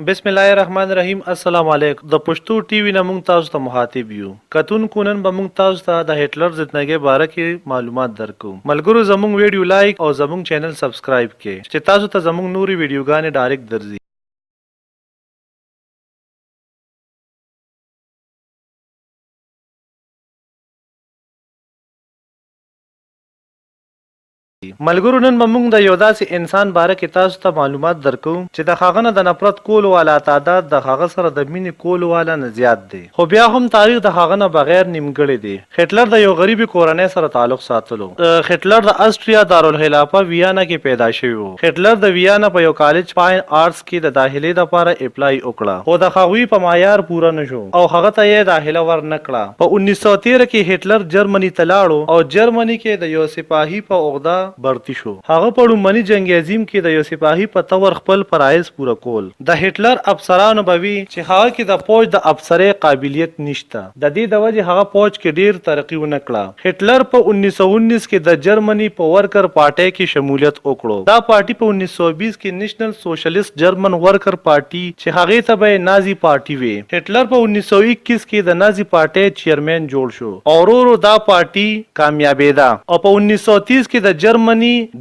بسم الله الرحمن الرحیم. السلام علیکم. د پښتو ټي وي نه مونږ تاسو ته مخاطب یو. کتونکو نن به مونږ تاسو ته د هټلر زندګۍ باره کې معلومات درکو. ملګرو زموږ ویډیو لایک او زموږ چینل سبسکرایب کړئ چې تاسو ته زموږ نوري ویډیوګانې ډایرکټ درځي. ملګرو نن به موږ د یو داسې انسان باره کې تاسو ته معلومات درکو چې د هغه نه د نفرت کولو والا تعداد د هغه سره د مینې کولو والا نه زیات دی، خو بیا هم تاریخ د هغه نه بغیر نیمګړی دی. هټلر د یو غریبي کورنۍ سره تعلق ساتلو. هټلر د استریا دارالخلافه ویانا کې پیدا شوی و. هټلر د ویانا په یو کالج فاین آرټس کې د داخلي لپاره اپلای وکړه، خو د هغوی په معیار پوره نشو او هغه ته یې داخله ورنکړه. په 1913 کې هټلر جرمني ته لاړو او جرمني کې د یو سپاهي په عہده برتی شو. هغه په لومړني جنگ عظیم کې د یو سپاهي په تور خپل فرایض پوره کول. د هټلر افسرانو به وی چې هغه کې د فوج د افسرۍ قابلیت نشته. د دې د وجې هغه فوج کې ډیر ترقی ونه کړه. هټلر په 1919 کې د جرمني په ورکر پارټۍ کې شمولیت وکړو. دا پارټي په 1920 کې نېشنل سوشلیست جرمن ورکر پارټي چې هغه ته به نازي پارټي وي. هټلر په 1921 کې د نازي پارټۍ چیرمن جوړ شو او ورو دا پارټي کامیابېده او په 1930 کې د جرمني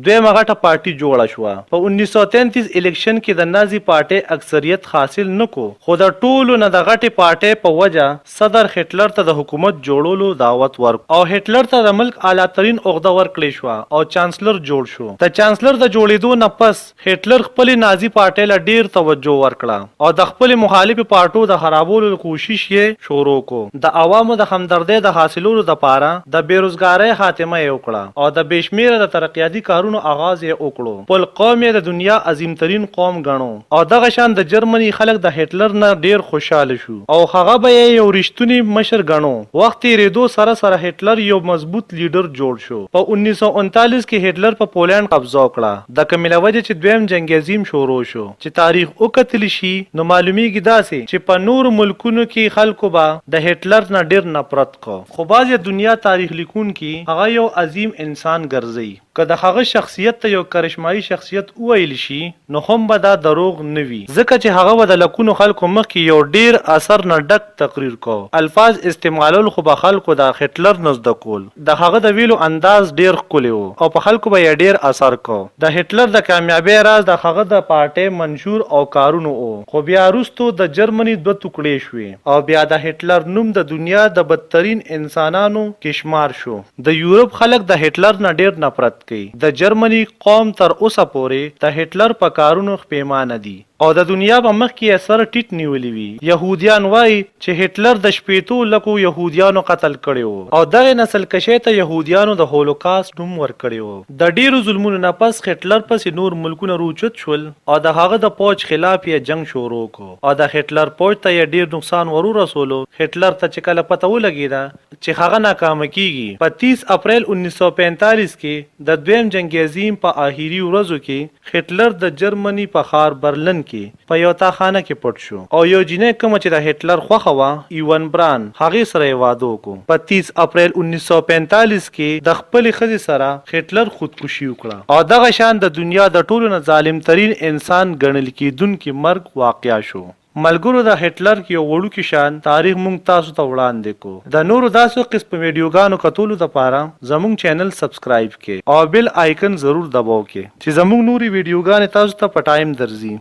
دویمه غټه پارټي جوړه شوه. په 1933 الیکشن کې د نازي پارټۍ اکثریت حاصل نکو، خو د ټولو نه د غټې پارټۍ په وجه صدر هټلر ته د حکومت جوړولو دعوت ورکړ او هټلر ته د ملک اعلی ترین عہده ورکړل شوه او چانسلر جوړ شو. د چانسلر د جوړېدو نه پس هټلر خپل نازي پارټۍ له ډیر توجه ورکړه او د خپل مخالفو پارټو د خرابولو کوشش یې شروع کړ. د عوامو د همدردۍ د حاصلولو لپاره د بیروزګارۍ خاتمه یې وکړه او د بشمیره د ترقیاتي کارونو آغاز یې وکړو. خپل قوم یې د دنیا عظیم ترین قوم ګڼو او دغه شان د جرمني خلک د هټلر نه ډیر خوشاله شو او هغه به یې یو رښتونی مشر ګڼو. وخت تېرېدو سره سره هټلر یو مضبوط لیډر جوړ شو. په 1939 کې هټلر په پولند قبضه وکړه، د کومې له وجې چې دویم جنگ عظیم شروع شو. چې تاریخ وکتل شي نو معلومیږي داسې چې په نور ملکونو کې خلکو به د هټلر نه ډیر نفرت کو، خو بعضې دنیا تاریخ لیکونکي هغه یو عظیم انسان ګرځي. که د هغه شخصیت ته یو کرشمایي شخصیت وویل شي نو هم به دا دروغ نه وي، ځکه چې هغه به د لکونو خلکو مخکې یو ډیر اثر نه ډک تقریر کو. الفاظ استعمالول خو به خلکو د هټلر نه زده کول. د هغه د ویلو انداز ډیر ښکلی و او په خلکو به یې ډیر اثر کو. د هټلر د کامیابۍ راز د هغه د پارټۍ منشور او کارونو و، خو بیا وروستو د جرمني دوه ټوکړې شوې او بیا د هټلر نوم د دنیا د بدترین انسانانو کې شمار شو. د یورپ خلک د هټلر نه ډیر نفرت کوي. د جرمني قوم تر اوسه پورې د هټلر په کارونو خپېمانه دي او د دنیا په مخ کې یې سر ټیټ نیولی وي. یهودیان وایي چې هټلر د 80 لکو یهودیانو قتل کړي وو او دغه نسل کشۍ ته یهودیانو د هولوکاست نوم ورکړی وو. د ډیرو ظلمونو نه پس هټلر پسې نور ملکونه روچت شول او د هغه د فوج خلاف یې جنگ شروع کو او د هټلر فوج ته یې ډیر نقصان ورسولو. هټلر ته چې کله پته ولګېده چې هغه ناکامه کیږي، په 30 اپریل 1945 کې د دویم جنگ عظیم په آخري ورځو کې هټلر د جرمني په ښار برلن کې په یو تاخانه کې پټ شو او یو جینۍ کومه چې د هټلر خوښه وه ایون بران هغې سره یې واده وکړو. په 30 اپریل 1945 کې د خپلې ښځې سره هټلر خودکشي وکړه او دغه شان د دنیا د ټولو نه ظالم ترین انسان ګڼل کېدونکي مرګ واقع شو. ملګرو د هټلر کې یو وړوکی شان تاریخ مونږ تاسو ته وړاندې کو. د نورو داسې قسم ویډیوګانو کتلو لپاره زموږ چینل سبسکرایب کړئ او بیل آیکن ضرور دباو کړئ چې زموږ نوري ویډیوګانې تاسو ته په ټایم درځي.